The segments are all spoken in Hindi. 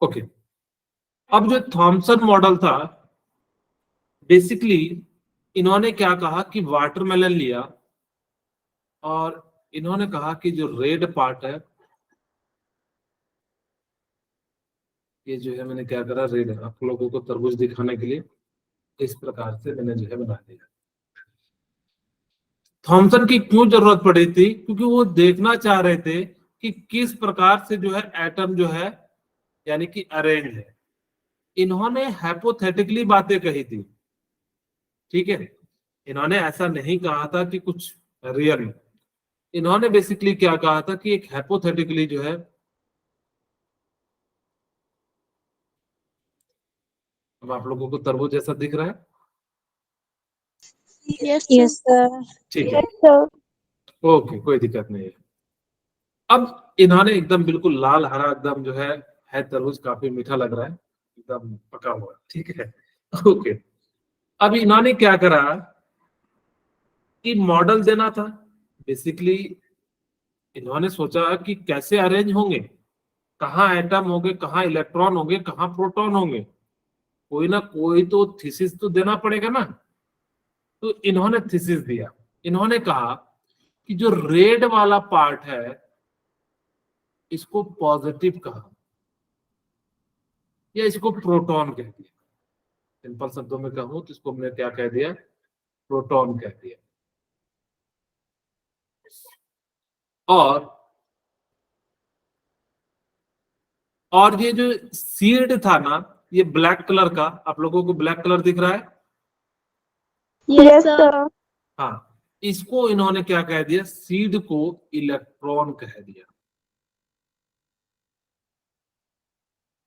ओके, अब जो थॉमसन मॉडल था, बेसिकली इन्होंने क्या कहा कि वाटरमेलन लिया और इन्होंने कहा कि जो रेड पार्ट है, ये जो है मैंने क्या करा, रेड है, आप लोगों को तरबूज दिखाने के लिए इस प्रकार से मैंने जो है बना दिया। थॉमसन की क्यों जरूरत पड़ी थी? क्योंकि वो देखना चाह रहे थे कि किस प्रकार से जो है एटम जो है यानी कि अरेंज है। इन्होंने हाइपोथेटिकली बातें कही थी, ठीक है, इन्होंने ऐसा नहीं कहा था कि कुछ रियल। इन्होंने बेसिकली क्या कहा था कि एक हाइपोथेटिकली जो है, अब आप लोगों को तरबूज जैसा दिख रहा है? Yes sir. ठीक है, ओके, कोई दिक्कत नहीं है। अब इन्होंने एकदम बिल्कुल लाल हरा एकदम जो है तरबूज, काफी मीठा लग रहा है, एकदम पका हुआ, ठीक है, ओके। अब इन्होंने क्या करा कि मॉडल देना था। बेसिकली इन्होंने सोचा कि कैसे अरेंज होंगे, कहाँ एटम होंगे, कहाँ इलेक्ट्रॉन होंगे, कहाँ प्रोटॉन होंगे, कोई ना कोई तो थीसिस तो देना पड़ेगा ना। तो इन्होंने थीसिस दिया। इन्होंने कहा कि जो रेड वाला पार्ट है इसको पॉजिटिव कहा या इसको प्रोटॉन कह दिया। सिंपल शब्दों में कहूं तो इसको हमने क्या कह दिया, प्रोटॉन कह दिया। और ये जो सीड था ना, ये ब्लैक कलर का, आप लोगों को ब्लैक कलर दिख रहा है? Yes sir. हाँ, इसको इन्होंने क्या कह दिया, सीड को इलेक्ट्रॉन कह दिया।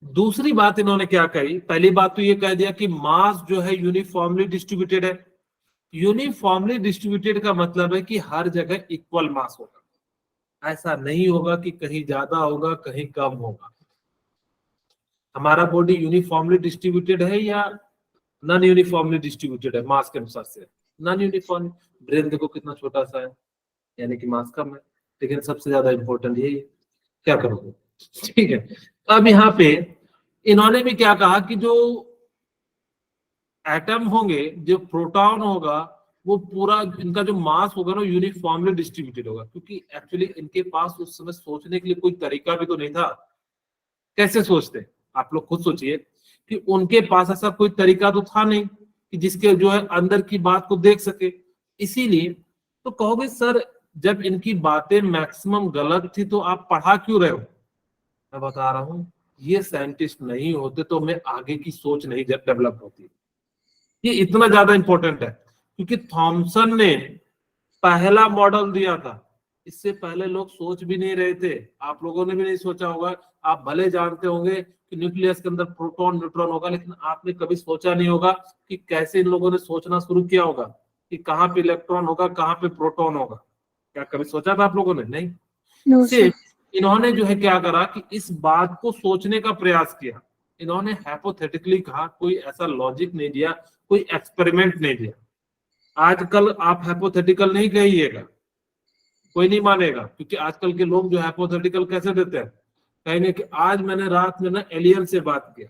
दूसरी बात इन्होंने क्या कही, पहली बात तो ये कह दिया कि मास जो है यूनिफॉर्मली डिस्ट्रीब्यूटेड है। यूनिफॉर्मली डिस्ट्रीब्यूटेड का मतलब है कि हर जगह इक्वल मास होगा, ऐसा नहीं होगा कि कहीं ज्यादा होगा कहीं कम होगा। हमारा बॉडी यूनिफॉर्मली डिस्ट्रीब्यूटेड है या नॉन यूनिफॉर्मली डिस्ट्रीब्यूटेड है मास के अनुसार से? Non uniform. ब्रेन देखो कितना छोटा सा है, यानी कि मास कम है, लेकिन सबसे ज्यादा इंपॉर्टेंट यही है, क्या करोगे, ठीक है। तो अब यहाँ पे इन्होंने भी क्या कहा कि जो एटम होंगे, जो प्रोटॉन होगा, वो पूरा इनका जो मास होगा ना यूनिफॉर्मली डिस्ट्रीब्यूटेड होगा, क्योंकि एक्चुअली इनके पास उस समय सोचने के लिए कोई तरीका भी तो नहीं था। कैसे सोचते, आप लोग खुद सोचिए कि उनके पास ऐसा कोई तरीका तो था नहीं कि जिसके जो है अंदर की बात को देख सके। इसीलिए तो कहोगे सर जब इनकी बातें मैक्सिमम गलत थी तो आप पढ़ा क्यों रहे हो? मैं बता रहा हूं, ये साइंटिस्ट नहीं होते तो मैं आगे की सोच नहीं डेवलप होती। ये इतना ज्यादा इंपॉर्टेंट है क्योंकि थॉमसन ने पहला मॉडल दिया था। इससे पहले लोग सोच भी नहीं रहे थे, आप लोगों ने भी नहीं सोचा होगा। आप भले जानते होंगे कि न्यूक्लियस के अंदर प्रोटॉन न्यूट्रॉन होगा, लेकिन आपने कभी सोचा नहीं होगा कि कैसे इन लोगों ने सोचना शुरू किया होगा कि कहाँ पे इलेक्ट्रॉन होगा, कहाँ पे प्रोटॉन होगा। क्या कभी सोचा था आप लोगों ने? नहीं। सिर्फ इन्होंने जो है क्या करा कि इस बात को सोचने का प्रयास किया। इन्होंने हाइपोथेटिकली कहा, कोई ऐसा लॉजिक नहीं दिया, कोई एक्सपेरिमेंट नहीं दिया। आजकल आप हाइपोथेटिकल नहीं कहिएगा, कोई नहीं मानेगा, क्योंकि आजकल के लोग जो हाइपोथेटिकल कैसे देते हैं, कहेंगे कि आज मैंने रात में ना एलियन से बात किया,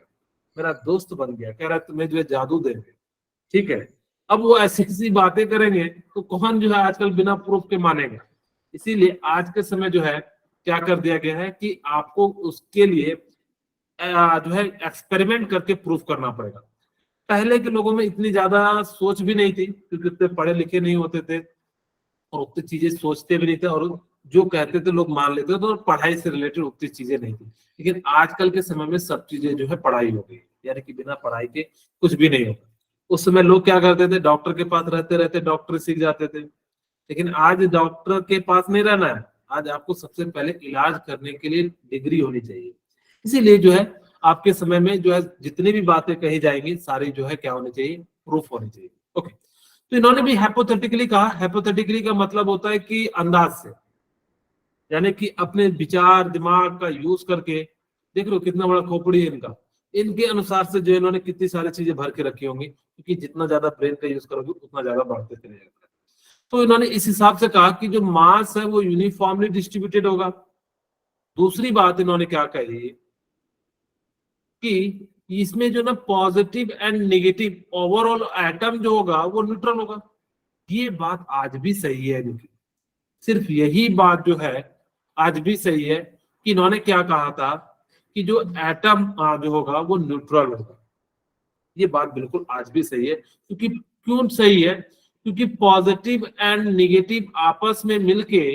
मेरा दोस्त बन गया, कह रहा है तुम्हें जो है जादू देंगे, ठीक है। अब वो ऐसी ऐसी बातें करेंगे तो कौन जो है आजकल बिना प्रूफ के मानेगा। इसीलिए आज के समय जो है क्या कर दिया गया है कि आपको उसके लिए जो है एक्सपेरिमेंट करके प्रूफ करना पड़ेगा। पहले के लोगों में इतनी ज्यादा सोच भी नहीं थी क्योंकि इतने पढ़े लिखे नहीं होते थे और उतनी चीजें सोचते भी नहीं थे, और जो कहते थे लोग मान लेते थे, तो पढ़ाई से रिलेटेड उतनी चीजें नहीं थी। लेकिन आजकल के समय में सब चीजें जो है पढ़ाई हो गई, यानी कि बिना पढ़ाई के कुछ भी नहीं होगा। उस समय लोग क्या करते थे, डॉक्टर के पास रहते रहते डॉक्टर सीख जाते थे। लेकिन आज डॉक्टर के पास नहीं रहना है, आज आपको सबसे पहले इलाज करने के लिए डिग्री होनी चाहिए। इसीलिए जो है आपके समय में जो है जितनी भी बातें कही जाएंगी सारी जो है क्या होनी चाहिए, प्रूफ होनी चाहिए। ओके, तो इन्होंने भी हाइपोथेटिकली कहा। हाइपोथेटिकली का मतलब होता है कि अंदाज से, यानी कि अपने विचार दिमाग का यूज करके। देख लो कितना बड़ा खोपड़ी है इनका, इनके अनुसार से जो इन्होंने कितनी सारी चीजें भर के रखी होंगी, क्योंकि जितना ज्यादा ब्रेन का यूज करोगे उतना ज्यादा बढ़ते चले जाएगा। तो इन्होंने इस हिसाब से कहा कि जो मास है वो यूनिफॉर्मली डिस्ट्रीब्यूटेड होगा। दूसरी बात इन्होंने क्या कही कि इसमें जो ना positive and negative overall atom जो होगा वो न्यूट्रल होगा। ये बात आज भी सही है इनकी, सिर्फ यही बात जो है आज भी सही है कि इन्होंने क्या कहा था कि जो एटम जो होगा वो न्यूट्रल होगा। ये बात बिल्कुल आज भी सही है, क्योंकि क्यों सही है, क्योंकि पॉजिटिव एंड नेगेटिव आपस में मिलके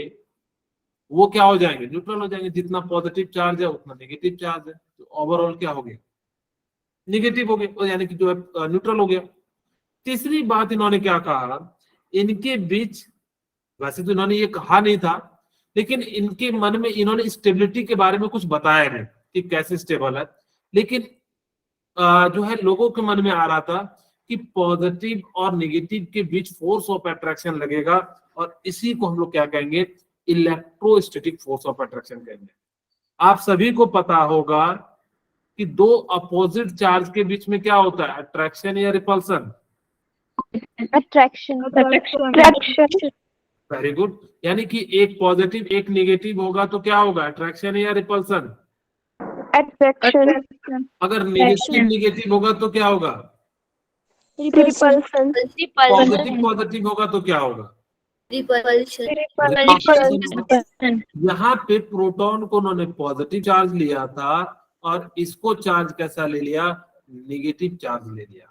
वो क्या हो जाएंगे, न्यूट्रल हो जाएंगे। जितना पॉजिटिव चार्ज है उतना नेगेटिव चार्ज है, तो ओवरऑल क्या हो गया, नेगेटिव हो गया, यानी कि जो है न्यूट्रल हो गया। तीसरी बात इन्होंने क्या कहा, इनके बीच, वैसे तो इन्होंने ये कहा नहीं था, लेकिन इनके मन में इन्होंने स्टेबिलिटी के बारे में कुछ बताया नहीं कि कैसे स्टेबल है, लेकिन जो है लोगों के मन में आ रहा था कि पॉजिटिव और नेगेटिव के बीच फोर्स ऑफ अट्रैक्शन लगेगा, और इसी को हम लोग क्या कहेंगे, इलेक्ट्रोस्टैटिक फोर्स ऑफ अट्रैक्शन कहेंगे। आप सभी को पता होगा कि दो अपोजिट चार्ज के बीच में क्या होता है, अट्रैक्शन या रिपल्सन। Attraction. वेरी गुड, यानी कि एक पॉजिटिव एक नेगेटिव होगा तो क्या होगा, अट्रैक्शन या रिपल्सन। Attraction. अगर नेगेटिव नेगेटिव होगा तो क्या होगा, Repulsion. पॉजिटिव पॉजिटिव होगा तो क्या होगा, यहाँ पे प्रोटॉन को उन्होंने पॉजिटिव चार्ज लिया था और इसको चार्ज कैसा ले लिया, नेगेटिव चार्ज ले लिया।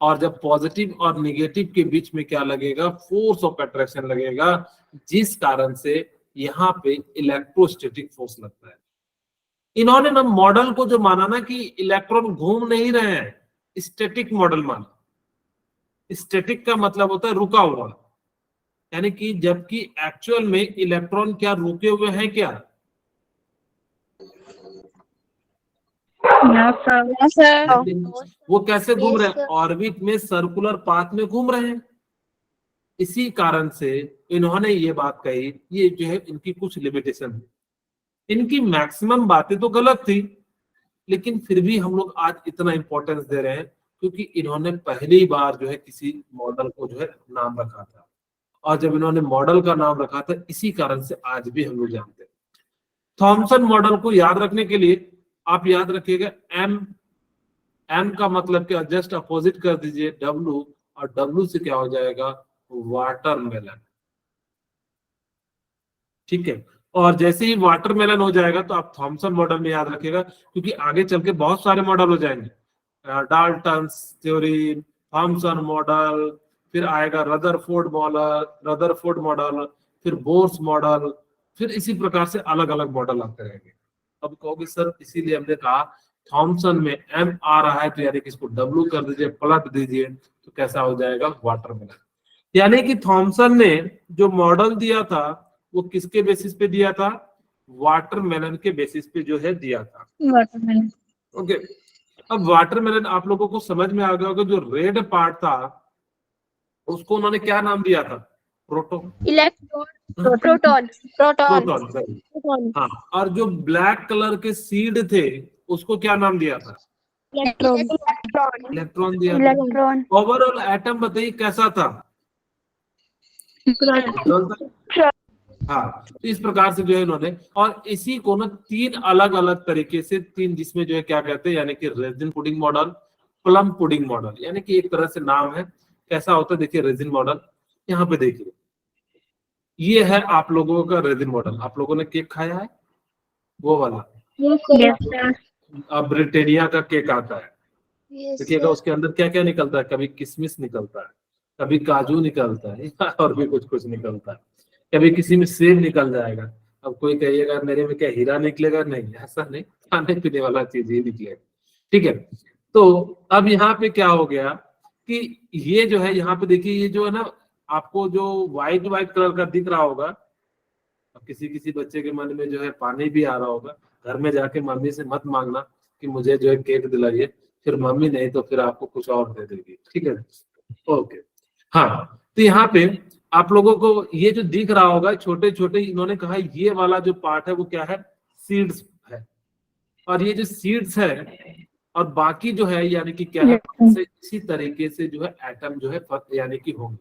और जब पॉजिटिव और नेगेटिव के बीच में क्या लगेगा, फोर्स ऑफ अट्रैक्शन लगेगा, जिस कारण से यहाँ पे इलेक्ट्रोस्टैटिक फोर्स लगता है। इन्होंने ना मॉडल को जो माना ना कि इलेक्ट्रॉन घूम नहीं रहे हैं, स्टैटिक मॉडल माना। स्टैटिक का मतलब होता है रुका हुआ, यानी कि जबकि एक्चुअल में इलेक्ट्रॉन क्या रुके हुए हैं क्या, वो कैसे घूम रहे हैं, ऑर्बिट में सर्कुलर पाथ में घूम रहे हैं। इसी कारण से इन्होंने ये बात कही, ये जो है इनकी कुछ लिमिटेशन है। इनकी मैक्सिमम बातें तो गलत थी, लेकिन फिर भी हम लोग आज इतना इंपॉर्टेंस दे रहे हैं क्योंकि इन्होंने पहली बार जो है किसी मॉडल को जो है नाम रखा था, और जब इन्होंने मॉडल का नाम रखा था इसी कारण से आज भी हम लोग जानते हैं। थॉमसन मॉडल को याद रखने के लिए आप याद रखिएगा एम का मतलब क्या, जस्ट अपोजिट कर दीजिए डब्लू, और डब्लू से क्या हो जाएगा, वाटरमेलन। ठीक है, और जैसे ही वाटरमेलन हो जाएगा तो आप थॉमसन मॉडल में याद रखिएगा, क्योंकि आगे चल के बहुत सारे मॉडल हो जाएंगे। डाल्टन्स थ्योरी, थॉमसन मॉडल, फिर आएगा रदरफोर्ड मॉडल, फिर बोर्स मॉडल, फिर इसी प्रकार से अलग अलग मॉडल आते रहेंगे। अब कहोगे सर इसीलिए हमने कहा थॉमसन में एम आ रहा है तो यानी कि इसको डब्ल्यू कर दीजिए, पलट दीजिए, तो कैसा हो जाएगा, वाटरमेलन। यानी कि थॉमसन ने जो मॉडल दिया था वो किसके बेसिस पे दिया था, वाटरमेलन के बेसिस पे जो है दिया था। Watermelon. ओके, अब वाटरमेलन आप लोगों को समझ में आ गया होगा, जो रेड पार्ट था उसको उन्होंने क्या नाम दिया था, प्रोटॉन। Proton. हाँ, और जो ब्लैक कलर के सीड थे उसको क्या नाम दिया था, इलेक्ट्रॉन दिया था। ओवरऑल एटम बताइए कैसा था, हाँ। तो इस प्रकार से जो है इन्होंने, और इसी को ना तीन अलग अलग तरीके से, तीन जिसमें जो है क्या कहते हैं, यानी कि resin pudding model, plum pudding model, यानी कि एक तरह से नाम है कैसा होता है। देखिए रेजिन मॉडल, यहाँ पे देखिए ये है आप लोगों का रेजिन मॉडल। आप लोगों ने केक खाया है वो वाला, अब ब्रिटानिया का केक आता है, देखिएगा उसके अंदर क्या क्या निकलता है, कभी किशमिश निकलता है, कभी काजू निकलता है, और भी कुछ कुछ निकलता है, कभी किसी में सेब निकल जाएगा। अब कोई कहिएगा मेरे में क्या हीरा निकलेगा, नहीं, ऐसा नहीं, खाने पीने वाला चीज ही निकलेगा। ठीक है, तो अब यहाँ पे क्या हो गया कि ये जो है यहाँ पे देखिए, ये जो है ना आपको जो व्हाइट कलर का दिख रहा होगा, अब किसी किसी बच्चे के मन में जो है पानी भी आ रहा होगा, घर में जाके मम्मी से मत मांगना कि मुझे जो है केक दिलाइए, फिर मम्मी नहीं तो फिर आपको कुछ और दे देगी। ठीक है, ओके। हाँ, तो यहाँ पे आप लोगों को ये जो दिख रहा होगा छोटे छोटे, इन्होंने कहा ये वाला जो पार्ट है वो क्या है, सीड्स है, और ये जो सीड्स है और बाकी जो है यानी कि क्या है, इसी तरीके से जो है एटम जो है यानी कि होंगे।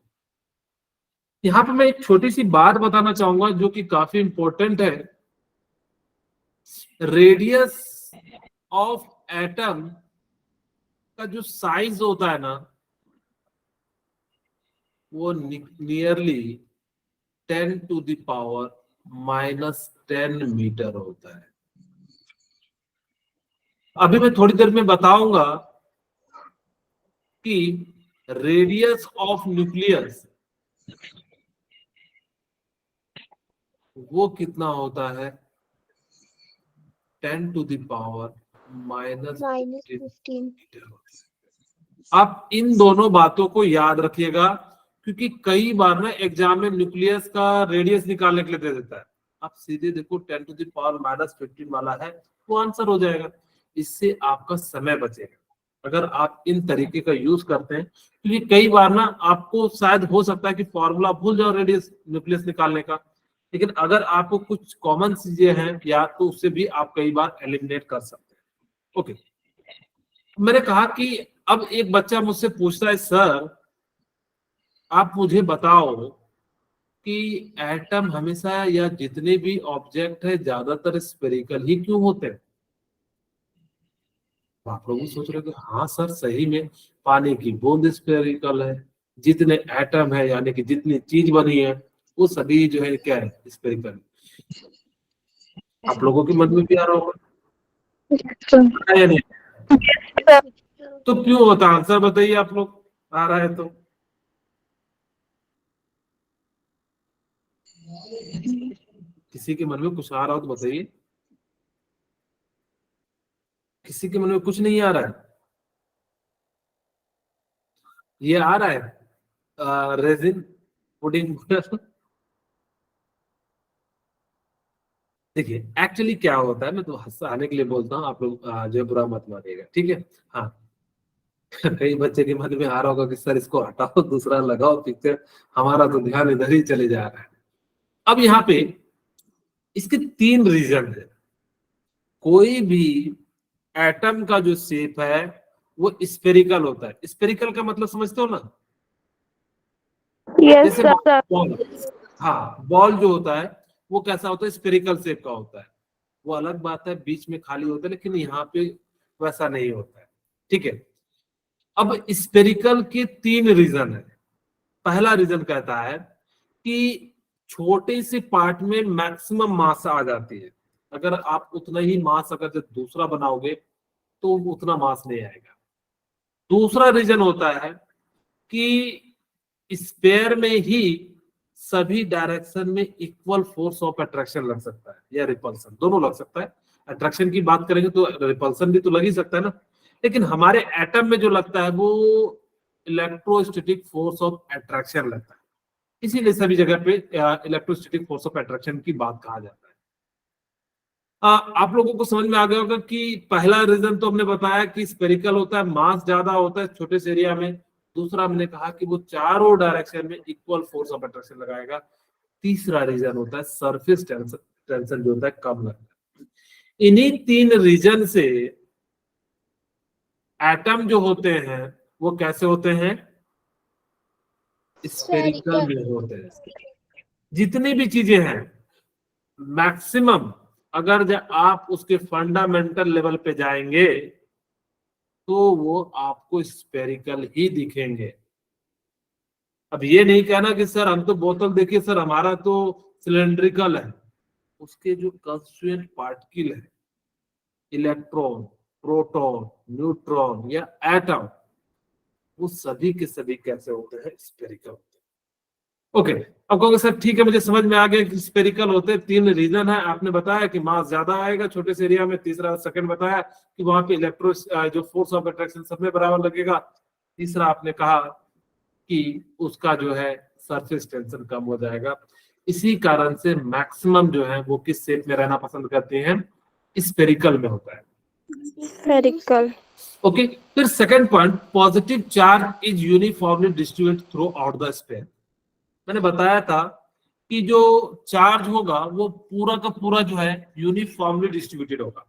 यहाँ पे मैं एक छोटी सी बात बताना चाहूंगा जो कि काफी इंपॉर्टेंट है रेडियस ऑफ एटम का जो साइज होता है ना, वो नियरली 10⁻⁻10 मीटर होता है। अभी मैं थोड़ी देर में बताऊंगा कि रेडियस ऑफ न्यूक्लियस वो कितना होता है, 10⁻⁻15 मीटर होता है। आप इन दोनों बातों को याद रखिएगा, क्योंकि कई बार ना एग्जाम में न्यूक्लियस का रेडियस निकालने के लिए दे देता है। आप सीधे देखो 10⁻⁻15 वाला है, वो आंसर हो जाएगा। इससे आपका समय बचेगा अगर आप इन तरीके का यूज करते हैं, क्योंकि कई बार ना आपको शायद हो सकता है कि फॉर्मूला भूल जाओ रेडियस न्यूक्लियस निकालने का, लेकिन अगर आपको कुछ कॉमन चीजें हैं याद, तो उससे भी आप कई बार एलिमिनेट कर सकते हैं। ओके, मैंने कहा कि अब एक बच्चा मुझसे पूछता है, सर आप मुझे बताओ कि एटम हमेशा या जितने भी ऑब्जेक्ट है ज्यादातर स्फेरिकल ही क्यों होते हैं। तो आप लोग भी सोच रहे हो कि हाँ सर, सही में पानी की बूंद स्फेरिकल है, जितने एटम है यानी कि जितनी चीज बनी है वो सभी जो है क्या है, स्फेरिकल। आप लोगों के मन में भी आ रहा होगा या नहीं? तो क्यों होता, आंसर बताइए आप लोग, आ रहा है तो। किसी के मन में कुछ आ रहा हो तो बताइए। किसी के मन में कुछ नहीं आ रहा है? ये आ रहा है रेजिन पुडिंग। देखिए एक्चुअली क्या होता है, मैं तो हंसाने के लिए बोलता हूँ, आप लोग जो है बुरा मत मानिएगा, ठीक है। हाँ, कई बच्चे के मन में आ रहा होगा कि सर इसको हटाओ, दूसरा लगाओ पिक्चर, हमारा तो ध्यान इधर ही चले जा रहा है। अब यहाँ पे इसके 3 रीजन है। कोई भी एटम का जो शेप है वो स्फेरिकल होता है। स्फेरिकल का मतलब समझते हो ना? Yes, जैसे sir. बॉल, हाँ बॉल जो होता है वो कैसा होता है, स्फेरिकल शेप का होता है। वो अलग बात है, बीच में खाली होता है, लेकिन यहाँ पे वैसा नहीं होता है, ठीक है। अब स्फेरिकल के 3 रीजन है। पहला रीजन कहता है कि छोटे से पार्ट में मैक्सिमम मास आ जाती है। अगर आप उतना ही मास अगर जब दूसरा बनाओगे तो उतना मास नहीं आएगा। दूसरा रीजन होता है कि स्पेयर में ही सभी डायरेक्शन में इक्वल फोर्स ऑफ अट्रैक्शन लग सकता है या रिपल्सन, दोनों लग सकता है। अट्रैक्शन की बात करेंगे तो रिपल्सन भी तो लग ही सकता है ना, लेकिन हमारे एटम में जो लगता है वो इलेक्ट्रोस्टैटिक फोर्स ऑफ अट्रैक्शन लगता है। इसीलिए सभी जगह पे इलेक्ट्रोस्टैटिक फोर्स ऑफ अट्रैक्शन की बात कहा जाता है। आप लोगों को समझ में आ गया होगा कि पहला रीजन तो हमने बताया कि स्फेरिकल होता है, मास ज्यादा होता है छोटे से एरिया में। दूसरा हमने कहा कि वो चारों डायरेक्शन में इक्वल फोर्स ऑफ अट्रैक्शन लगाएगा। तीसरा रीजन होता है सरफेस टेंशन, टेंशन जो होता है कम लगता है। इन्हीं 3 रीजन से एटम जो होते हैं वो कैसे होते हैं, स्फेरिकल में होते हैं। जितनी भी चीजें हैं मैक्सिमम, अगर आप उसके फंडामेंटल लेवल पे जाएंगे तो वो आपको स्फेरिकल ही दिखेंगे। अब ये नहीं कहना कि सर हम तो बोतल देखिए सर हमारा तो सिलेंड्रिकल है। उसके जो कंस्टिट्यूएंट पार्टिकल है, इलेक्ट्रॉन, प्रोटॉन, न्यूट्रॉन या एटम, वो सभी के सभी कैसे होते हैं, स्फेरिकल होते हैं। ओके, अब कहोगे सर ठीक है मुझे समझ में आ गया कि स्फेरिकल होते हैं। 3 रीजन है, आपने बताया कि मास ज्यादा आएगा छोटे से एरिया में। तीसरा, सेकंड बताया कि वहां पे इलेक्ट्रो जो फोर्स ऑफ अट्रैक्शन सब में बराबर लगेगा। तीसरा आपने कहा कि उसका जो है सरफेस टेंशन कम हो जाएगा। इसी कारण से मैक्सिमम जो है वो किस शेप में रहना पसंद करते हैं, स्फेरिकल में होता है। Spherical. ओके, फिर second point, positive charge is uniformly distributed throughout the sphere. मैंने बताया था कि जो चार्ज होगा वो पूरा का पूरा जो है यूनिफॉर्मली डिस्ट्रीब्यूटेड होगा।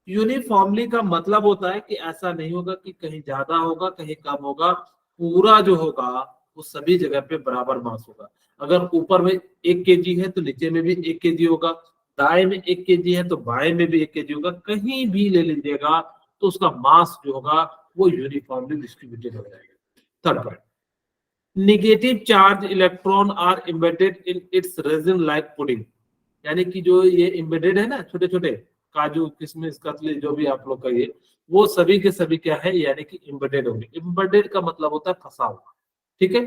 यूनिफॉर्मली का मतलब होता है कि ऐसा नहीं होगा कि कहीं ज्यादा होगा कहीं कम होगा, पूरा जो होगा वो सभी जगह पे बराबर मास होगा। अगर ऊपर में 1 kg है तो नीचे में भी 1 kg होगा, दाएं में 1 kg है तो बाएं में भी 1 kg होगा, कहीं भी ले लीजिएगा तो उसका मास जो होगा वो यूनिफॉर्मली डिस्ट्रीब्यूटेड हो जाएगा। Third point, negative charge electron are embedded in its raisin like pudding, यानी कि जो ये एम्बेडेड है ना, छोटे छोटे काजू किशमिश कतली जो भी आप लोग कहिए, वो सभी के सभी क्या है, यानी कि एम्बेडेड होंगे। एम्बेडेड का मतलब होता है फंसा हुआ। ठीक है,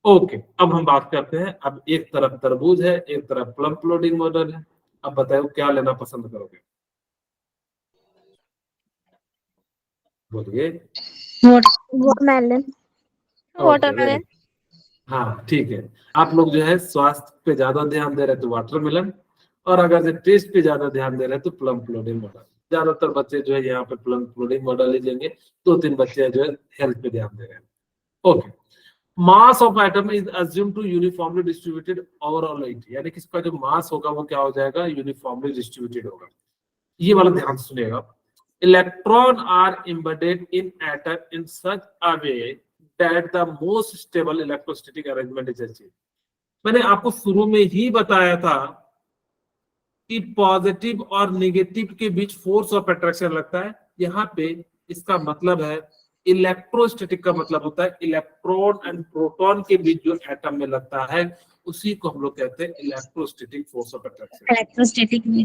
ओके। अब हम बात करते हैं, अब एक तरफ तरबूज है, एक तरफ प्लम फ्लोटिंग मॉडल है। अब बताओ क्या लेना पसंद करोगे, बोलिए। watermelon, ओके, वेरी, watermelon, हाँ ठीक है। आप लोग जो है स्वास्थ्य पे ज्यादा ध्यान दे रहे हैं तो वाटरमेलन, और अगर जो टेस्ट पे ज्यादा ध्यान दे रहे हैं तो प्लम फ्लोटिंग मॉडल। ज्यादातर बच्चे जो है यहाँ पे प्लम फ्लोटिंग मॉडल ही लेंगे, 2-3 बच्चे जो है हेल्थ पे ध्यान दे रहे हैं। Okay, mass of atom is assume to uniformly distributed overall weight, यानी कि इसका जो मास होगा वो क्या हो जाएगा, यूनिफॉर्मली डिस्ट्रीब्यूटेड होगा। ये वाला ध्यान से सुनिएगा। Electron are embedded in atom in such a way that the most stable electrostatic arrangement is achieved. मैंने आपको शुरू में ही बताया था कि पॉजिटिव और नेगेटिव के बीच फोर्स ऑफ अट्रैक्शन लगता है। यहाँ पे इसका मतलब है इलेक्ट्रोस्टैटिक, का मतलब होता है इलेक्ट्रॉन एंड प्रोटॉन के बीच जो एटम में लगता है उसी को हम लोग कहते हैं electrostatic force of attraction. Electrostatic में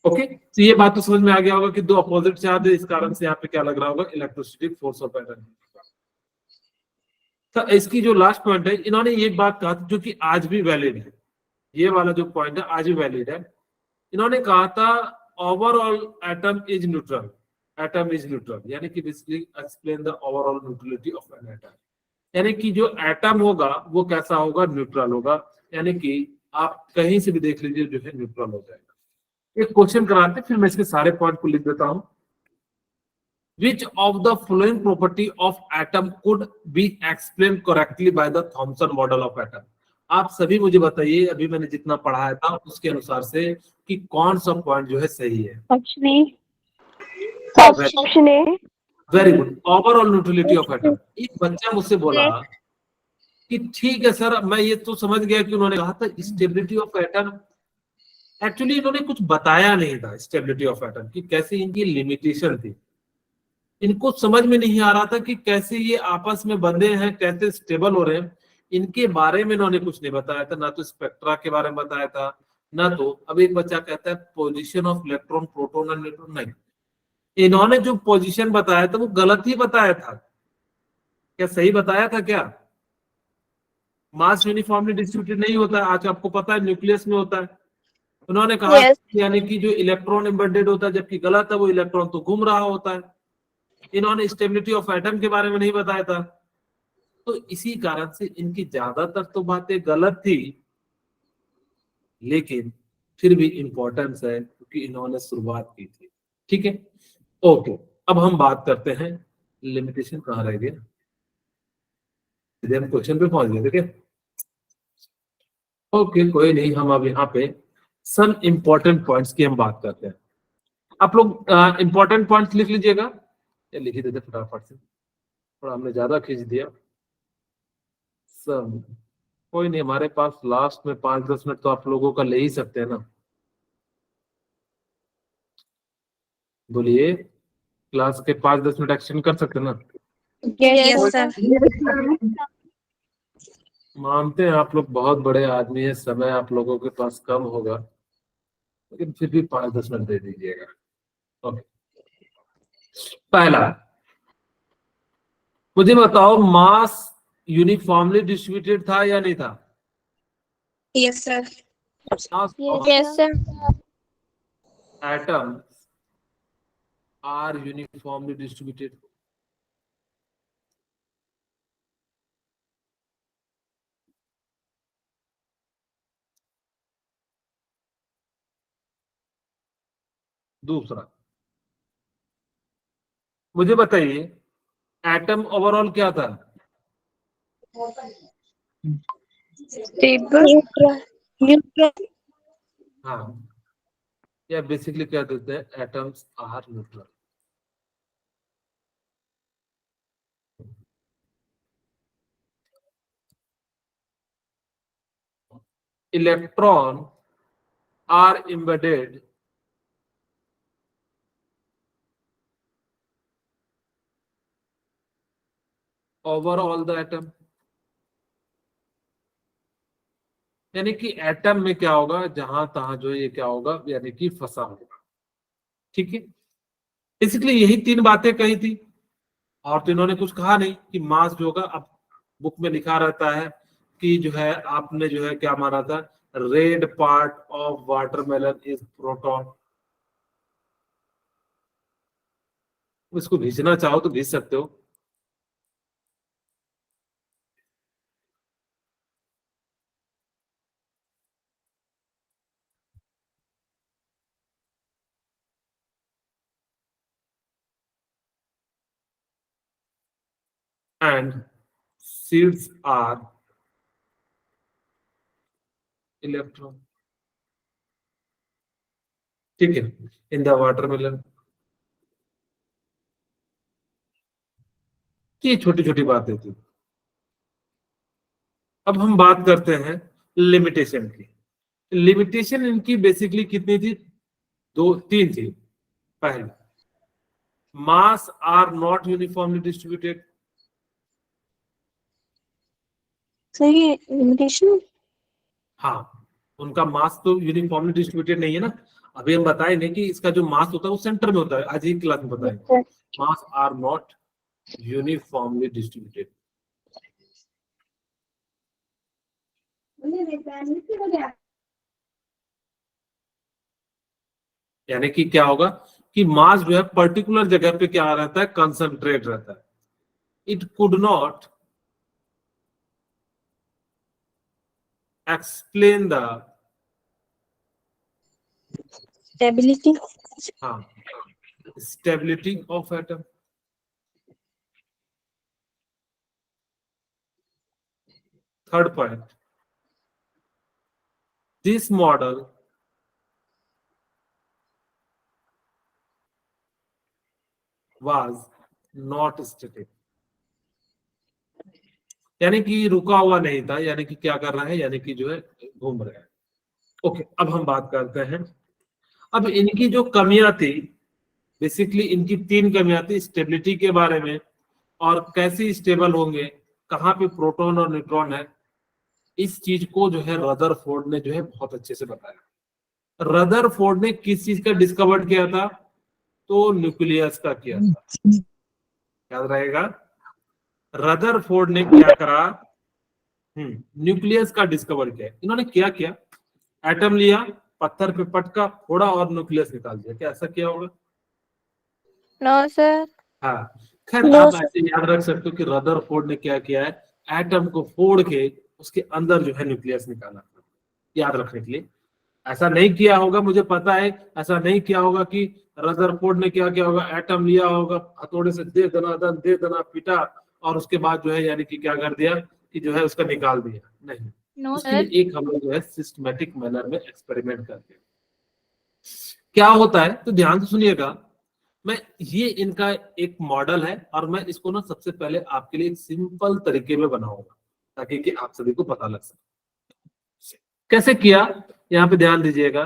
ओके, तो ये बात तो समझ में आ गया होगा कि दो अपोजिट चार्ज है, इस कारण से यहाँ पे क्या लग रहा होगा, इलेक्ट्रोस्टैटिक फोर्स ऑफ एटम। तो इसकी जो लास्ट पॉइंट है, इन्होंने ये बात कहा जो कि आज भी वैलिड है, ये वाला जो पॉइंट है आज भी वैलिड है। इन्होंने कहा था overall atom is neutral, atom is neutral, यानी कि basically explain the overall neutrality of an atom, यानी कि जो एटम होगा वो कैसा होगा, न्यूट्रल होगा, यानी कि आप कहीं से भी देख लीजिए जो है न्यूट्रल हो जाएगा। एक क्वेश्चन कराते फिर मैं इसके सारे पॉइंट को लिख देता हूं। Which of the following property of atom could be explained correctly by the Thomson model of atom? आप सभी मुझे बताइए, अभी मैंने जितना पढ़ाया था उसके अनुसार से कि कौन सा पॉइंट जो है सही है। option A, option A, very good, overall neutrality of atom. एक बच्चा मुझसे बोला कि ठीक है सर, मैं ये तो समझ गया कि उन्होंने कहा था स्टेबिलिटी ऑफ एटम, एक्चुअली इन्होंने कुछ बताया नहीं था स्टेबिलिटी ऑफ एटम की, कैसे इनकी लिमिटेशन थी। इनको समझ में नहीं आ रहा था कि कैसे ये आपस में बंधे हैं, कैसे स्टेबल हो रहे हैं, इनके बारे में इन्होंने कुछ नहीं बताया था, ना तो स्पेक्ट्रा के बारे में बताया था, ना तो अब एक बच्चा कहता है पोजीशन ऑफ इलेक्ट्रॉन प्रोटॉन और न्यूट्रॉन, नहीं, इन्होंने जो पोजीशन बताया था वो गलत ही बताया था। क्या सही बताया था क्या? मास यूनिफॉर्मली डिस्ट्रीब्यूटेड नहीं होता है, आज आपको पता है न्यूक्लियस में होता है। उन्होंने कहा yes, यानी कि जो इलेक्ट्रॉन एम्बेडेड होता है, जबकि गलत है, वो इलेक्ट्रॉन तो घूम रहा होता है। इन्होंने स्टेबिलिटी ऑफ एटम के बारे में नहीं बताया था, तो इसी कारण से इनकी ज्यादातर तो बातें गलत थी, लेकिन फिर भी इंपॉर्टेंस है क्योंकि इन्होंने शुरुआत की थी। ठीक है, ओके। अब हम बात करते हैं लिमिटेशन कहाँ रह गया, सीधे हम क्वेश्चन पे पहुंच गए। ठीक है, ओके, कोई नहीं, हम अब यहाँ पे सम इंपॉर्टेंट पॉइंट्स की हम बात करते हैं। आप लोग इंपॉर्टेंट पॉइंट्स लिख लीजिएगा, या लिख ही देते फटाफट से, थोड़ा हमने ज्यादा खींच दिया। सम, कोई नहीं, हमारे पास लास्ट में 5-10 मिनट तो आप लोगों का ले ही सकते हैं ना, बोलिए। क्लास के 5-10 मिनट एक्सटेंड कर सकते हैं ना? yes, yes sir, sir. मानते हैं आप लोग बहुत बड़े आदमी है, समय आप लोगों के पास कम होगा, लेकिन फिर भी 5-10 मिनट दे दीजिएगा। ओके, पहला मुझे बताओ, मास यूनिफॉर्मली डिस्ट्रीब्यूटेड था या नहीं था? Yes sir. Mass of yes, sir, atom are uniformly distributed. दूसरा, मुझे बताइए एटम ओवरऑल क्या था? stable, neutral, हाँ, या बेसिकली क्या देते हैं, atoms are neutral. Electron are embedded over all the atom. यानी कि एटम में क्या होगा, जहां तहां जो ये क्या होगा, यानी कि फंसा होगा। ठीक है, इसलिए यही तीन बातें कही थी, और तो इन्होंने कुछ कहा नहीं कि मास जो होगा। अब बुक में लिखा रहता है कि जो है आपने जो है क्या माना था, red part of watermelon is proton. इसको खींचना चाहो तो खींच सकते हो। And seeds are electron. ठीक है, इन द वाटरमेलन। ये छोटी छोटी बातें थी। अब हम बात करते हैं लिमिटेशन की। लिमिटेशन इनकी बेसिकली कितनी थी, दो तीन थी। पहली, मास आर नॉट यूनिफॉर्मली डिस्ट्रीब्यूटेड। सही लिमिटेशन। हाँ, उनका मास तो यूनिफॉर्मली डिस्ट्रीब्यूटेड नहीं है ना। अभी हम बताएंगे कि इसका जो मास होता है वो सेंटर में होता है, आज ही क्लास में बताएंगे। मास आर नॉट यूनिफॉर्मली डिस्ट्रीब्यूटेड। यानी कि क्या होगा कि मास जो है पर्टिकुलर जगह पे क्या रहता है, कंसंट्रेट रहता है। It could not explain the stability. हाँ stability of atom. Third point, this model was not static। यानी कि रुका हुआ नहीं था, यानी कि क्या कर रहा है, यानी कि जो है घूम रहा है। ओके, अब हम बात करते हैं। अब इनकी जो कमियां थी, बेसिकली इनकी तीन कमियां थी स्टेबिलिटी के बारे में, और कैसे स्टेबल होंगे, कहाँ पे प्रोटॉन और न्यूट्रॉन है। इस चीज को जो है रदरफोर्ड ने जो है बहुत अच्छे से बताया। रदरफोर्ड ने किस चीज का डिस्कवर किया था, तो न्यूक्लियस का किया था। याद रहेगा, रदरफोर्ड ने क्या करा, न्यूक्लियस का डिस्कवर किया। इन्होंने क्या किया, एटम लिया, पत्थर पे पटका, फोड़ा और न्यूक्लियस निकाल दिया। क्या ऐसा किया होगा? No sir. हाँ, खैर नो आप सर। ऐसे याद रख सकते हो कि रदरफोर्ड ने क्या किया है, एटम को फोड़ के उसके अंदर जो है न्यूक्लियस निकाला। याद रखने के लिए ऐसा नहीं किया होगा, मुझे पता है ऐसा नहीं किया होगा कि रदरफोर्ड ने क्या किया होगा, एटम लिया होगा, हथौड़े से दे दना पिटा, और उसके बाद जो है यानी कि क्या कर दिया कि जो है उसका निकाल दिया। नहीं, नो इसके सर। लिए एक हम लोग जो है सिस्टमेटिक मैनर में एक्सपेरिमेंट करते हैं। क्या होता है, तो ध्यान से सुनिएगा। मैं ये इनका एक मॉडल है, और मैं इसको ना सबसे पहले आपके लिए एक सिंपल तरीके में बनाऊंगा, ताकि कि आप सभी को पता लग सके कैसे किया। यहाँ पे ध्यान दीजिएगा।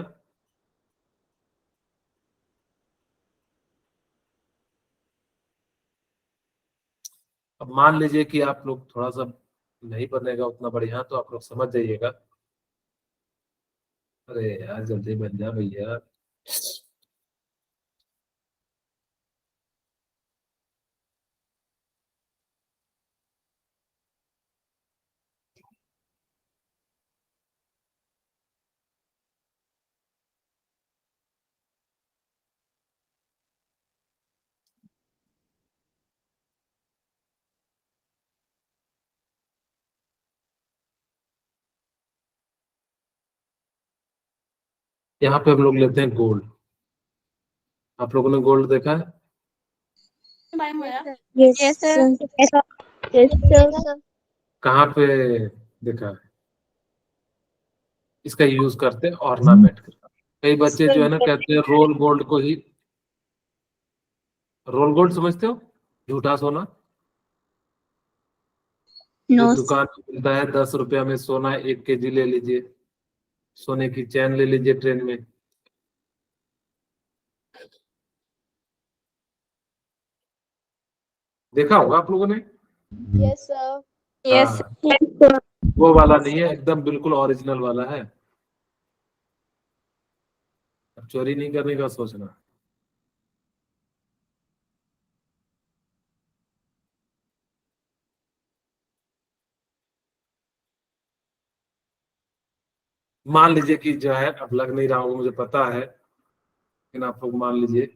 अब मान लीजिए कि आप लोग थोड़ा सा नहीं बनेगा उतना बढ़िया, तो आप लोग समझ जाइएगा। अरे यार जल्दी बन जा भैया। यहाँ पे हम लोग लेते हैं गोल्ड। आप लोगों ने गोल्ड देखा है? Yes sir. Yes sir. कहाँ पे देखा है? इसका यूज करते हैं ऑर्नामेंट के। कई बच्चे जो है ना कहते हैं रोल गोल्ड को ही, रोल गोल्ड समझते हो, झूठा सोना। जो नो दुकान में मिलता है 10 रुपया में सोना 1 केजी ले लीजिए, सोने की चैन ले लीजिए ट्रेन में। देखा होगा आप लोगों ने। Yes, sir. Yes, sir. वो वाला नहीं है, एकदम बिल्कुल ओरिजिनल वाला है। अब चोरी नहीं करने का सोचना। मान लीजिए कि जो है, अब लग नहीं रहा होगा मुझे पता है, लेकिन आप लोग मान लीजिए।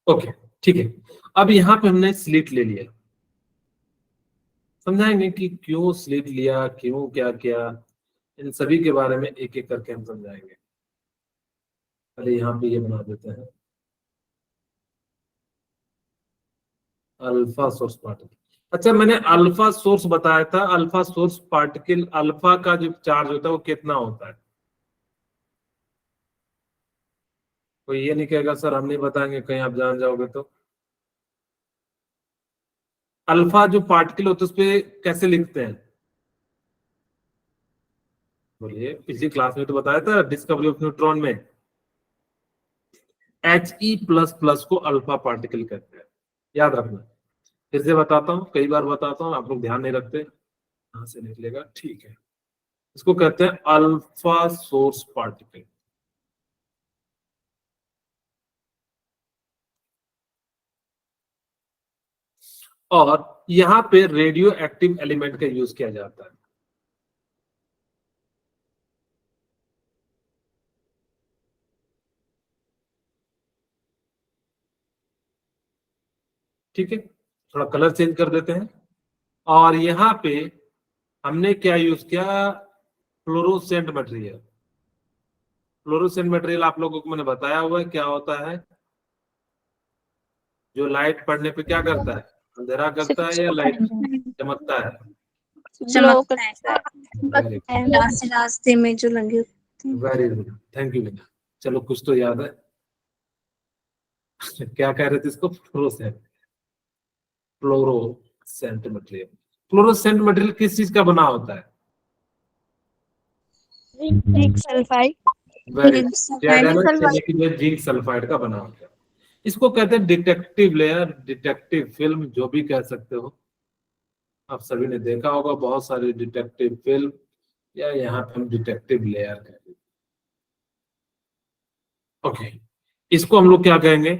ओके, ठीक है। अब यहाँ पे हमने स्लिट ले लिया, समझाएंगे कि क्यों स्लिट लिया, क्यों क्या किया, इन सभी के बारे में एक एक करके हम समझाएंगे। पहले यहाँ पे ये बना देते हैं, अल्फा सोर्स पार्टिकल। अच्छा, मैंने अल्फा सोर्स बताया था। अल्फा सोर्स पार्टिकल, अल्फा का जो चार्ज होता है वो कितना होता है? कोई ये नहीं कहेगा सर हम नहीं बताएंगे, कहीं आप जान जाओगे तो। अल्फा जो पार्टिकल होता है उस पे कैसे लिखते हैं? बोलिए, पिछली क्लास में तो बताया था डिस्कवरी ऑफ न्यूट्रॉन में He++ को अल्फा पार्टिकल कहते हैं, याद रखना। फिर से बताता हूँ, कई बार बताता हूँ, आप लोग ध्यान नहीं रखते। कहां से निकलेगा, ठीक है। इसको कहते हैं अल्फा सोर्स पार्टिकल। और यहाँ पे रेडियो एक्टिव एलिमेंट का यूज किया जाता है। ठीक है, थोड़ा कलर चेंज कर देते हैं। और यहाँ पे हमने क्या यूज किया? Fluorescent material. फ्लोरोसेंट मटेरियल आप लोगों को मैंने बताया हुआ है क्या होता है, जो लाइट पड़ने पे क्या करता है, अंधेरा करता है या लाइट चमकता है? चमकता है सर। वेरी गुड, रास्ते रास्ते में जो लगे होते हैं। वेरी गुड, थैंक यू बेटा। चलो कुछ तो याद है। क्या कह रहे थे इसको? Fluorescent, fluorescent material. Fluorescent material किस चीज का बना होता है? Zinc sulfide. Very Zinc good, sulfide. चने की जो जिंक सल्फाइड का बना होता है। इसको कहते हैं डिटेक्टिव लेयर, डिटेक्टिव फिल्म, जो भी कह सकते हो। आप सभी ने देखा होगा बहुत सारी डिटेक्टिव फिल्म, या यहाँ पे हम डिटेक्टिव लेयर कहते हैं। ओके, इसको हम लोग क्या कहेंगे?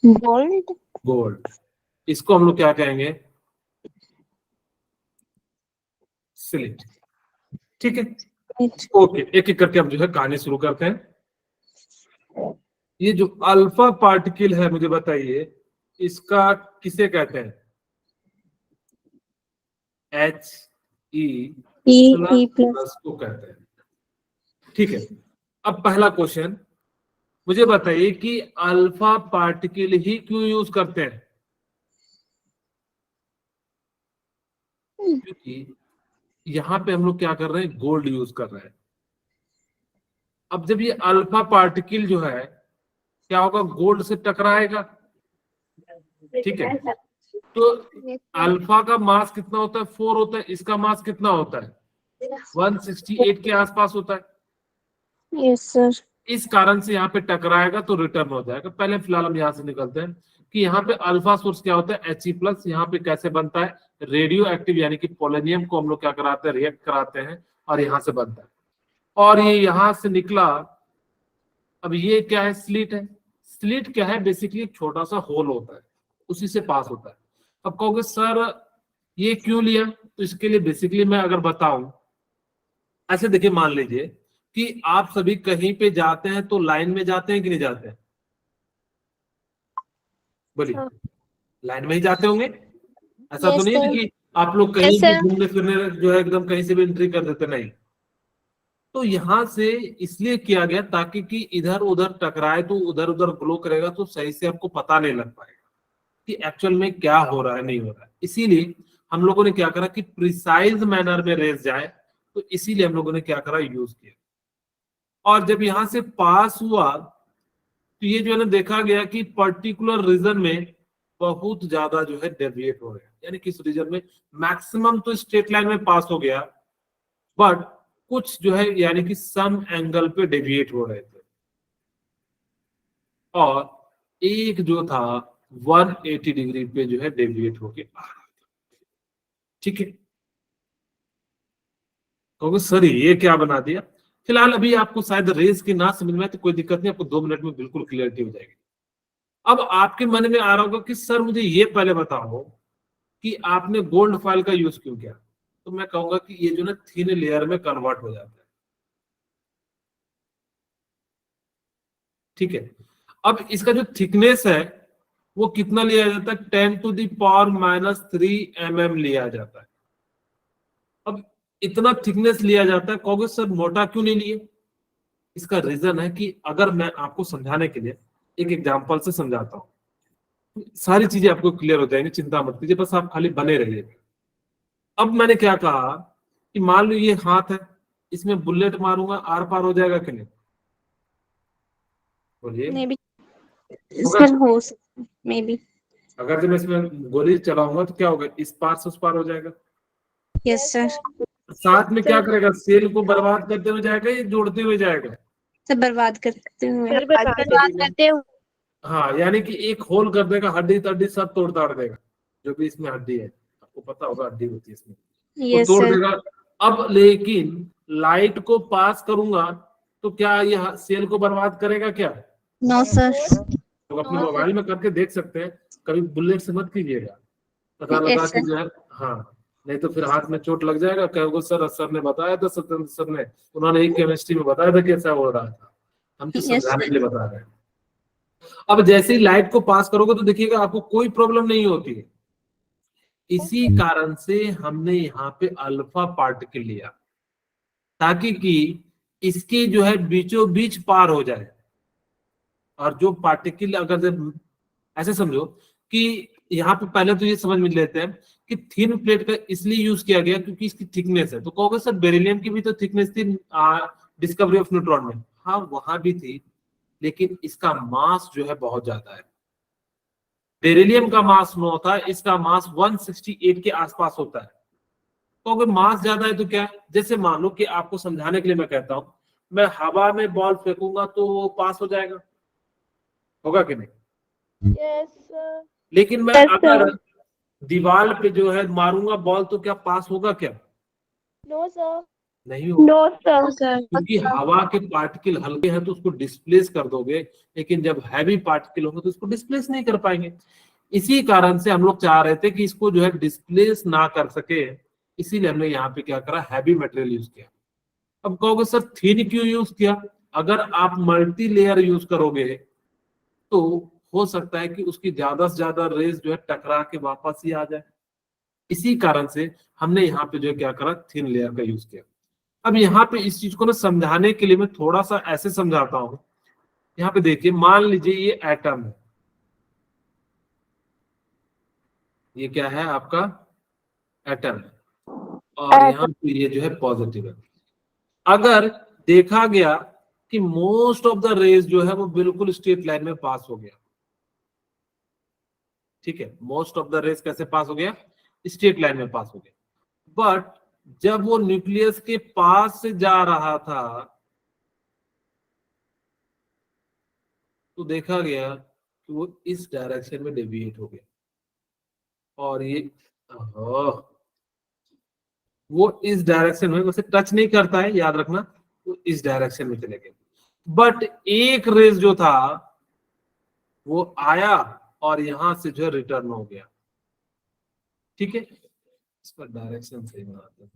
Gold. गोल्ड। इसको हम लोग क्या कहेंगे? सिलिट। ठीक है, ओके, एक एक करके हम जो है कहानी शुरू करते हैं। ये जो अल्फा पार्टिकल है, मुझे बताइए इसका किसे कहते हैं? He प्लस को कहते हैं। ठीक है, अब पहला क्वेश्चन मुझे बताइए कि अल्फा पार्टिकल ही क्यों यूज करते हैं? क्योंकि यहां पे हम लोग क्या कर रहे हैं, गोल्ड यूज कर रहे हैं। अब जब ये अल्फा पार्टिकल जो है क्या होगा, गोल्ड से टकराएगा। ठीक है, तो अल्फा का मास कितना होता है? 4 होता है। इसका मास कितना होता है? 168 के आसपास होता है। Yes, sir. इस कारण से यहाँ पे टकराएगा तो रिटर्न हो जाएगा। पहले फिलहाल हम यहाँ से निकलते हैं कि यहाँ पे अल्फा सोर्स क्या होता है, He+। यहाँ पे कैसे बनता है? रेडियो एक्टिव, यानी कि पोलोनियम को हम लोग क्या कराते हैं, रिएक्ट कराते हैं और यहाँ से बनता है। और ये यहाँ से निकला। अब ये क्या है? स्लिट है। स्लिट क्या है? बेसिकली एक छोटा सा होल होता है, उसी से पास होता है। अब कहोगे सर ये क्यों लिया? तो इसके लिए बेसिकली मैं अगर बताऊं, ऐसे देखिए, मान लीजिए कि आप सभी कहीं पे जाते हैं तो लाइन में जाते हैं कि नहीं जाते हैं? बोलिए, लाइन में ही जाते होंगे। ऐसा तो Yes, नहीं है sir. कि आप लोग कहीं Yes, भी sir. घूमने फिरने जो है एकदम कहीं से भी एंट्री कर देते, नहीं। तो यहां से इसलिए किया गया ताकि कि इधर उधर टकराए तो उधर उधर ग्लो करेगा, तो सही से आपको पता नहीं लग पाएगा कि एक्चुअल में क्या हो रहा है नहीं हो रहा है। इसीलिए हम लोगों ने क्या करा कि प्रिसाइज मैनर में रेस जाए, तो इसीलिए हम लोगों ने क्या करा, यूज किया। और जब यहां से पास हुआ तो ये जो है ना देखा गया कि पर्टिकुलर रीजन में बहुत ज्यादा जो है डेविएट हो रहा है, यानी किस रीजन में मैक्सिमम तो स्ट्रेट लाइन में पास हो गया, बट कुछ जो है यानी कि सम एंगल पे डेविएट हो रहे थे, और एक जो था 180 डिग्री पे जो है डेविएट होके आ रहा था। ठीक है, कहोगे सर ये क्या बना दिया। फिलहाल अभी आपको शायद रेस की ना समझ में आए तो कोई दिक्कत नहीं, आपको 2 मिनट में बिल्कुल क्लियरिटी हो जाएगी। अब आपके मन में आ रहा होगा कि सर मुझे ये पहले बताओ कि आपने गोल्ड फॉइल का यूज क्यों किया। तो मैं कहूंगा कि ये जो ना थिन लेयर में कन्वर्ट हो जाता है। ठीक है, अब इसका जो थिकनेस है वो कितना लिया जाता है, 10⁻³ mm लिया जाता है। अब इतना थिकनेस लिया जाता है, कहोगे सर मोटा क्यों नहीं लिए। इसका रीजन है कि अगर मैं आपको समझाने के लिए एक एग्जांपल से समझाता हूं, सारी चीजें आपको क्लियर हो जाएंगी, चिंता मत कीजिए, बस आप खाली बने रहिए। अब मैंने क्या कहा कि मान लो ये हाथ है, इसमें बुलेट मारूंगा आर पार हो जाएगा कि नहीं, बोलिए। मे बी होगा। सर हो सकता मे बी। अगर जब मैं इसमें गोली चलाऊंगा तो क्या होगा, इस पार से उस पार हो जाएगा। Yes sir. साथ में क्या करेगा, सेल को बर्बाद करते हुए जाएगा या जोड़ते हुए जाएगा। सर बर्बाद करते हुए। बर्बाद करते हुए। हाँ, यानी कि एक होल कर देगा, हड्डी तड्डी सब तोड़ ताड़ देगा, जो भी इसमें हड्डी है, आपको पता होगा हड्डी होती है इसमें, वो यस तोड़ सर। देगा। अब लेकिन लाइट को पास करूंगा तो क्या यह सेल को बर्बाद करेगा क्या। No sir. तो अपने मोबाइल में करके देख सकते हैं, कभी बुलेट से मत कीजिएगा, पता लगा Yes, कि sir. जो है, हाँ, नहीं तो फिर हाथ में चोट लग जाएगा, कहोगे सर ने बताया था, सत्येंद्र सर ने, उन्होंने एक केमिस्ट्री में बताया था कि ऐसा हो रहा था, हम तो Yes, समझाने sir. के लिए बता रहे हैं। अब जैसे ही लाइट को पास करोगे तो देखिएगा आपको कोई प्रॉब्लम नहीं होती है। इसी कारण से हमने यहाँ पे अल्फा पार्टिकल लिया, ताकि कि इसके जो है बीचों बीच पार हो जाए। और जो पार्टिकल अगर जब ऐसे समझो कि यहाँ पे पहले तो ये समझ में लेते हैं कि थिन प्लेट का इसलिए यूज किया गया क्योंकि इसकी थिकनेस है। तो कहोगे सर बेरिलियम की भी तो थिकनेस थी डिस्कवरी ऑफ न्यूट्रॉन में। हाँ, वहां भी थी, लेकिन इसका मास जो है बहुत ज्यादा है। बेरिलियम का मास 9 था, इसका मास 168 के आसपास होता है। तो अगर मास ज्यादा है तो क्या है? जैसे मान लो कि आपको समझाने के लिए मैं कहता हूं, मैं हवा में बॉल फेंकूंगा तो वो पास हो जाएगा, होगा कि नहीं। यस लेकिन मैं Yes, sir. अगर दीवार पे जो है मारूंगा बॉल तो क्या पास होगा क्या। No sir. नहीं होगा। No sir. क्योंकि हवा के पार्टिकल हल्के हैं तो उसको डिस्प्लेस कर दोगे, लेकिन जब हैवी पार्टिकल होंगे तो उसको डिस्प्लेस नहीं कर पाएंगे। इसी कारण से हम लोग चाह रहे थे कि इसको जो है डिस्प्लेस ना कर सके, इसीलिए हमने यहाँ पे क्या करा, हैवी मटेरियल यूज किया। अब कहोगे सर थिन क्यों यूज किया। अगर आप मल्टी लेयर यूज करोगे तो हो सकता है कि उसकी ज्यादा से ज्यादा रेस जो है टकरा के वापस ही आ जाए। इसी कारण से हमने यहाँ पे जो है क्या करा, थिन लेयर का यूज किया। अब यहाँ पे इस चीज को ना समझाने के लिए मैं थोड़ा सा ऐसे समझाता हूं। यहाँ पे देखिए, मान लीजिए ये एटम है, ये क्या है आपका, एटम है, और यहाँ पे ये जो है पॉजिटिव है। अगर देखा गया कि मोस्ट ऑफ द रेज जो है वो बिल्कुल स्ट्रेट लाइन में पास हो गया, ठीक है, मोस्ट ऑफ द रेज कैसे पास हो गया, स्ट्रेट लाइन में पास हो गया। बट जब वो न्यूक्लियस के पास से जा रहा था तो देखा गया कि वो इस डायरेक्शन में डेविएट हो गया, और ये वो इस डायरेक्शन में उसे टच नहीं करता है, याद रखना, वो इस डायरेक्शन में चले गए। बट एक रेज जो था वो आया और यहां से जो है रिटर्न हो गया। ठीक है, इसका डायरेक्शन सही बनाते हैं।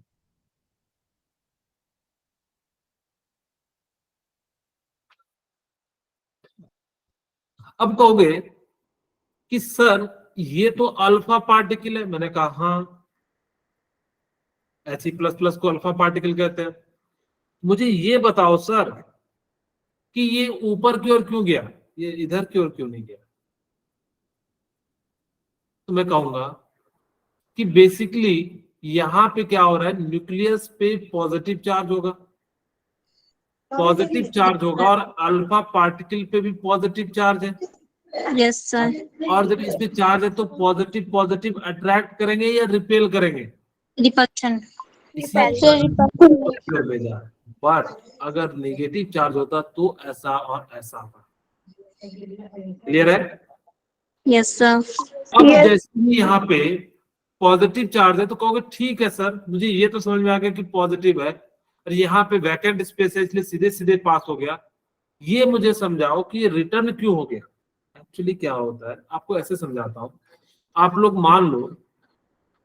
अब कहोगे कि सर ये तो अल्फा पार्टिकल है। मैंने कहा हाँ, He++ को अल्फा पार्टिकल कहते हैं। मुझे ये बताओ सर कि ये ऊपर की ओर क्यों गया, ये इधर की ओर क्यों नहीं गया? तो मैं कहूंगा कि बेसिकली यहां पे क्या हो रहा है, न्यूक्लियस पे पॉजिटिव चार्ज होगा, पॉजिटिव चार्ज होगा, और अल्फा पार्टिकल पे भी पॉजिटिव चार्ज है, Yes, sir. और जब इस पे चार्ज है तो पॉजिटिव पॉजिटिव अट्रैक्ट करेंगे या रिपेल करेंगे? Repulsion. भेजा। बट अगर नेगेटिव चार्ज होता तो ऐसा और ऐसा होगा। क्लियर है? Yes, sir. अब जैसे ही यहाँ पे पॉजिटिव चार्ज है तो कहोगे ठीक है सर, मुझे ये तो समझ में आ गया कि पॉजिटिव है, और यहाँ पे वैकेंट स्पेस है इसलिए सीधे सीधे पास हो गया। ये मुझे समझाओ कि ये रिटर्न क्यों हो गया। एक्चुअली क्या होता है, आपको ऐसे समझाता हूँ। आप लोग मान लो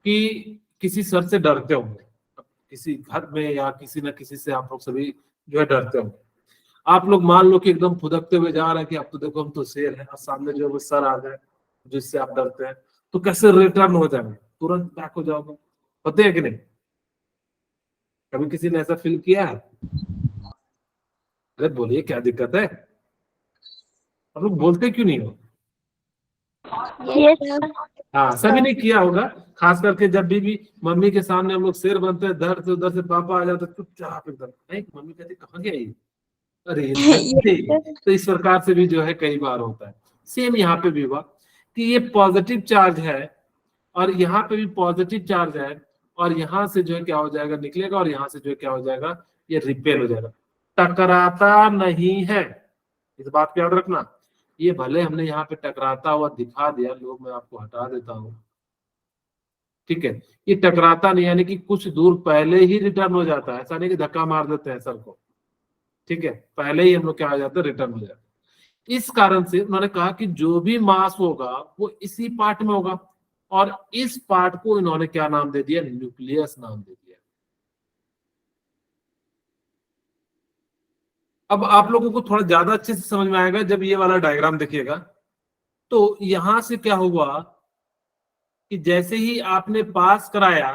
कि किसी सर से डरते होंगे, किसी घर में या किसी न किसी से आप लोग सभी जो है डरते होंगे। आप लोग मान लो कि एकदम फुदकते हुए जा रहे हैं कि अब तो देखो हम तो शेर हैं, और सामने जो है वो सर आ जाए जिससे आप डरते हैं, तो कैसे रिटर्न हो जाएंगे, तुरंत बैक हो जाओगे, होते हैं कि नहीं? कभी किसी ने ऐसा फील किया है? अरे बोलिए क्या दिक्कत है, आप लोग बोलते क्यों नहीं हो? हाँ, सभी ने किया होगा, खास करके जब भी मम्मी के सामने हम लोग शेर बनते हैं, दर से उधर से पापा आ जाते चुपचाप एकदम, नहीं मम्मी कहती कहाँ गया ये, अरे ये तो इस प्रकार से भी जो है कई बार होता है। सेम यहाँ पे भी हुआ कि ये पॉजिटिव चार्ज है और यहाँ पे भी पॉजिटिव चार्ज है, और यहाँ से जो है क्या हो जाएगा, निकलेगा, और यहाँ से जो है क्या हो जाएगा, ये रिपेल हो जाएगा, टकराता नहीं है। इस बात को याद रखना। ये भले हमने यहाँ पे टकराता हुआ दिखा दिया, लोग मैं आपको हटा देता हूँ, ठीक है, ये टकराता नहीं, यानी कि कुछ दूर पहले ही रिटर्न हो जाता है, ऐसा नहीं कि धक्का मार देते हैं सर को, ठीक है, पहले ही हम लोग क्या हो जाता है, रिटर्न हो जाता है। इस कारण से उन्होंने कहा कि जो भी मास होगा वो इसी पार्ट में होगा, और इस पार्ट को इन्होंने क्या नाम दे दिया, न्यूक्लियस नाम दे दिया। अब आप लोगों को थोड़ा ज्यादा अच्छे से समझ में आएगा जब ये वाला डायग्राम देखिएगा। तो यहां से क्या हुआ कि जैसे ही आपने पास कराया,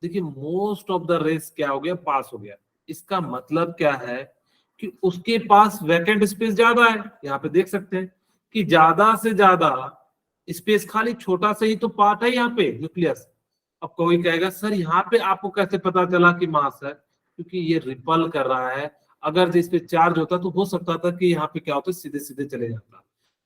देखिए मोस्ट ऑफ द रेस क्या हो गया, पास हो गया। इसका मतलब क्या है कि उसके पास वैकेंट स्पेस ज्यादा है, यहाँ पे देख सकते हैं कि ज्यादा से ज्यादा स्पेस खाली, छोटा सा ही तो पार्ट है यहाँ पे न्यूक्लियस। अब कोई कहेगा सर यहाँ पे आपको कैसे पता चला कि मास है, क्योंकि ये रिपल कर रहा है। अगर इस पे चार्ज होता तो हो सकता था कि यहाँ पे क्या होता, सीधे सीधे चले जाता,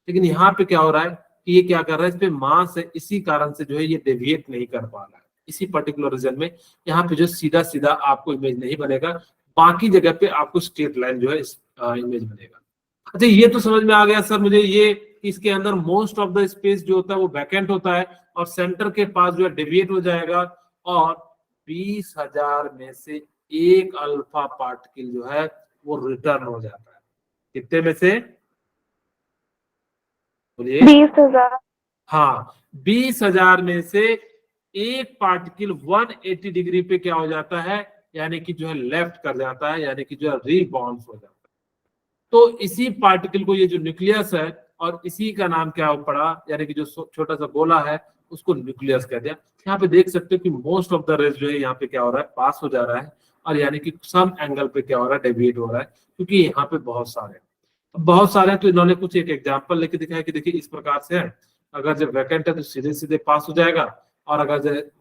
लेकिन यहाँ पे क्या हो रहा है कि ये क्या कर रहा है, इस पे मास है, इसी कारण से जो है ये डेविएट नहीं कर पा रहा है। इसी पर्टिकुलर रीजन में यहाँ पे जो सीधा सीधा आपको इमेज नहीं बनेगा, बाकी जगह पे आपको स्ट्रेट लाइन जो है इमेज बनेगा। अच्छा, ये तो समझ में आ गया सर मुझे, ये इसके अंदर मोस्ट ऑफ द स्पेस जो होता है वो वैकेंट होता है, और सेंटर के पास जो है डेविएट हो जाएगा, और 20,000 में से एक अल्फा पार्टिकल जो है वो रिटर्न हो जाता है। कितने में से बोलिए? 20,000। हाँ, 20,000 में से एक पार्टिकल 180 डिग्री पे क्या हो जाता है, यानी कि जो है लेफ्ट कर जाता है, यानी कि जो है रीबाउंस हो जाता है। तो इसी पार्टिकल को, ये जो न्यूक्लियस है, और इसी का नाम क्या पड़ा, यानी कि जो छोटा सा गोला है उसको न्यूक्लियस कह दिया। यहाँ पे देख सकते हो कि मोस्ट ऑफ द रेस जो है यहाँ पे क्या हो रहा है, पास हो जा रहा है, और यानी कि सम एंगल पे क्या हो रहा है, डेविएट हो रहा है, क्योंकि यहाँ पे बहुत सारे हैं। तो इन्होंने कुछ एक एग्जाम्पल लेके दिखाया कि देखिए इस प्रकार से है, अगर जब वैकेंट है तो सीधे सीधे पास हो जाएगा, और अगर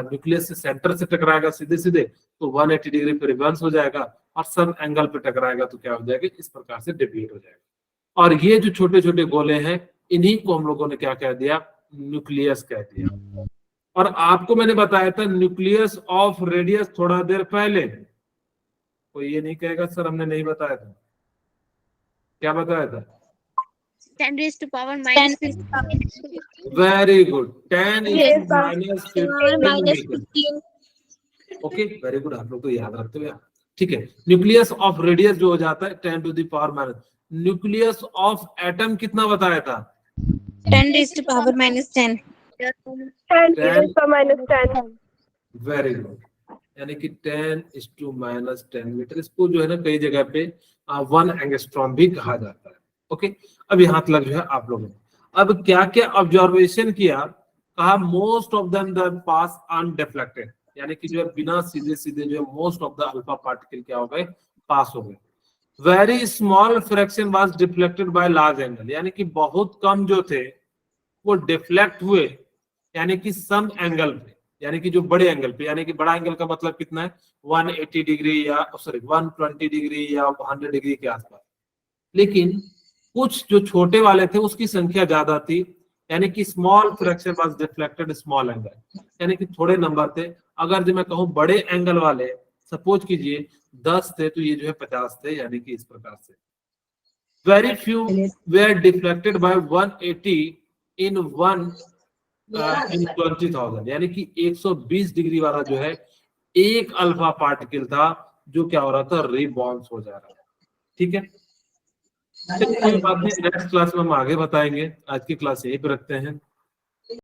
न्यूक्लियस से सेंटर से टकराएगा सीधे सीधे तो 180 डिग्री पे रिवर्स हो जाएगा, और सम एंगल पे टकराएगा तो क्या हो जाएगा, इस प्रकार से डेविएट हो जाएगा। और ये जो छोटे छोटे गोले हैं, इन्हीं को हम लोगों ने क्या कह दिया, न्यूक्लियस कह दिया। और आपको मैंने बताया था न्यूक्लियस ऑफ रेडियस थोड़ा देर पहले, कोई ये नहीं कहेगा सर हमने नहीं बताया था। क्या बताया था? 10 raised to power minus 15. Very good, 10 Yes, sir. Minus minus 15। 15. Okay, very good, आप लोग तो याद रखते हो, ठीक है। न्यूक्लियस ऑफ रेडियस जो हो जाता है 10 to the power minus. Nucleus of atom कितना बताया था? 10 raised to power minus 10. 10⁻10। Very good, यानी कि 10⁻10 मीटर। इसको जो है ना कई जगह पे 1 एंगस्ट्रॉम भी कहा जाता है। ओके, अब यहाँ तक जो है आप लोगों ने अब क्या क्या ऑब्जर्वेशन किया, कहा most of them pass undeflected, यानी कि जो है बिना सीधे सीधे जो है most of the alpha particle क्या हो गए, पास हो गए। Very small fraction was deflected by large angle, यानी कि बहुत कम जो थे वो डिफ्लेक्ट हुए, यानी कि सम एंगल पे, यानी कि जो बड़े एंगल पे, यानी कि बड़ा एंगल का मतलब कितना है 180 डिग्री या सॉरी 120 डिग्री या 100 डिग्री के आसपास। लेकिन कुछ जो छोटे वाले थे उसकी संख्या ज्यादा थी, यानी कि small fraction was deflected small angle, यानी कि थोड़े नंबर थे। अगर जो मैं कहूं बड़े एंगल वाले सपोज कीजिए 10 थे तो ये जो है 50 थे, यानी कि इस प्रकार से। Very few were deflected by 180 in 20,000, यानी कि 120 डिग्री वाला जो है एक अल्फा पार्टिकल था जो क्या हो रहा था, रिबाउंस हो जा रहा था। ठीक है, चलिए कोई बात नहीं, नेक्स्ट क्लास में हम आगे बताएंगे। आज की क्लास यहीं पे रखते हैं।